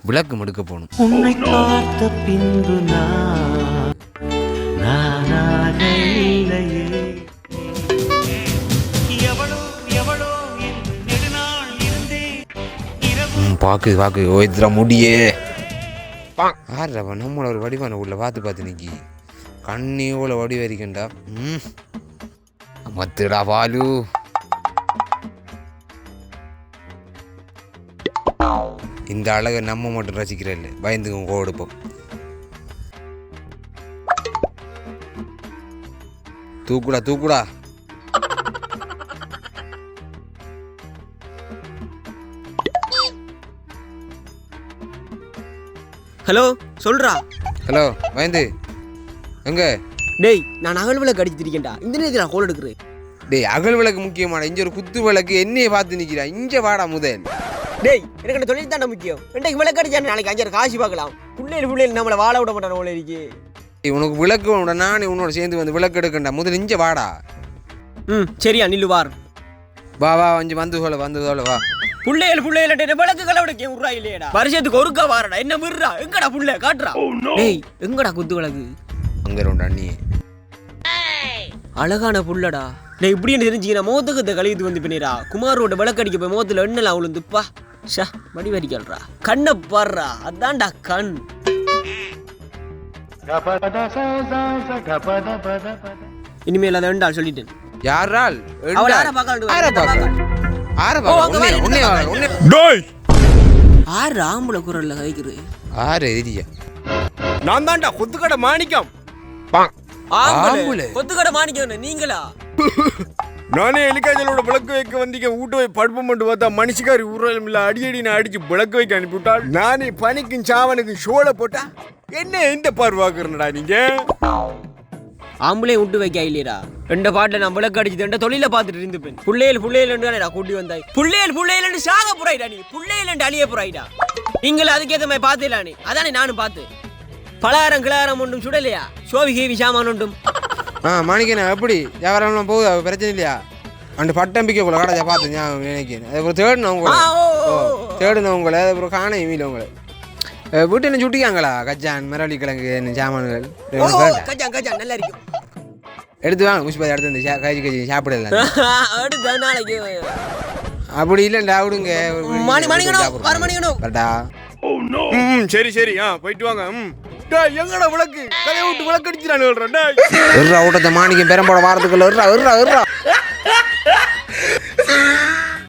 விளக்கு எடுக்க போகணும். உன்னை பார்த்த பின்பு பாக்கு ஓய்துரா முடியே. ஆடுறவ நம்மள ஒரு வடிவான உள்ள பார்த்து நிக்கி கண்ணியோல வடி வரிக்கண்டா. மத்துடா பாலு. இந்த அழகை நம்ம மட்டும் ரசிக்கிற இல்லை, பயந்துங்க கோடுப்போம். தூக்குடா. ஹலோ சொல்றா. ஹலோ பயந்து எங்க? டேய் நான் அகல் விளக்கு அடிச்சிருக்கேன்டா. இந்த நேரத்தில் நான் கோல் எடுக்கிறேன். டேய் அகல் விளக்கு முக்கியமான இங்க ஒரு குத்து விளக்கு என்னைய பார்த்து நிக்கிறா. இங்க வாடா முதல். டேய் எனக்கு தொழில் தானே முக்கியம். ரெண்டைக்கு விளக்கு அடிச்சா நாளைக்கு 5 காசு பார்க்கலாம். பிள்ளைகள் நம்மளை வாழ விட மாட்டான போல இருக்கு. உனக்கு விளக்கு வேணும்டா, நானே உன்னோட சேர்ந்து வந்து விளக்கு எடுக்கண்டா. முதல் இங்க வாடா. சரியா நில்லு வார். வா வந்து சொல்ல வா. புள்ளைகள் விளக்கு கலவடைக்க உருவா இல்லையடா. வருஷத்துக்கு ஒருக்கா வாரடா. என்ன விடுறா? எங்கடா புள்ள காட்டுறா? டேய் எங்கடா குத்து விளக்கு? அங்க ரெண்டு அண்ணி அழகான புள்ளடா. டேய் இப்படின்னு தெரிஞ்சுக்கினா மோத்துக்கு கழுவிட்டு வந்து பின்னிரா. குமாரோட விளக்கு அடிக்க போய் மோத்துல எண்ணெல்லாம் உளுந்துப்பா. ஷா மடி வரிக்கல்றா. கண்ணை பாடுறா. அதான்டா கண். இனிமேல் அதை ரெண்டாள் சொல்லிட்டேன். யாரால் ஆம்பளை குரல்ல கைக்குது. நான் தான்டா கொத்துக்கடை மாணிக்கம். கொத்துக்கடை மாணிக்கம் நீங்களா? நானே எலிக்காய்ச்சலோட விளக்கு வைக்க வந்தீங்க. வீட்டு போய் படுப்பு மட்டும் பார்த்தா மனுஷக்காரி ஊர்வலம் இல்ல அடியடி நான் அடிச்சு விளக்கு வைக்க அனுப்பிவிட்டாள். நானே பனிக்கும் சாவனுக்கும் ஷோல போட்டா என்ன இந்த பார்வாக்குறா நீங்க? ஆம்பளை விட்டு வைக்க இல்லையடா. ரெண்டு பாட்டில் நான் விளக்கு அடிச்சு ரெண்டு தொழில பார்த்துட்டு இருந்துப்பேன். புள்ளையல் கூட்டி வந்தாய். புள்ளையல் சாக போறாயிடா. நீ புள்ளையல் அழிய போறாயிடா. நீங்களும் அதுக்கேற்ற மாதிரி பார்த்துலானே. அதானே நானும் பார்த்து. பலகாரம் கிளாரம் ஒன்றும் சுடலையா? சோவி கேவி சாமான் ஒன்றும். மாணிக்கண்ணா எப்படி வியாபாரம் போகுது? பிரச்சனை இல்லையா? அந்த பட்டம்பிக்கை உங்களை கடைச்சா பார்த்து ஞாபகம் நினைக்கிறேன். அப்புறம் தேடுனவங்களை அப்புறம் காண மீல உங்களை வீட்டு என்ன சுட்டிக்காங்களா? கச்சான் மரவள்ளி கிழங்கு சாமான்கள் நல்லா இருக்கும். எடுத்து வாங்க. முஷ்பா எடுத்து கஞ்சி சாப்பிடல. அப்படி இல்லைண்டா விடுங்க. கரெக்டா? சரி போயிட்டு வாங்க. எங்கடா விளக்கு கதையை விட்டு விளக்கு அடிச்சுறானு ஊட்டத்தை மாணிக்கம் பெரம்போட வாரத்துக்குள்ள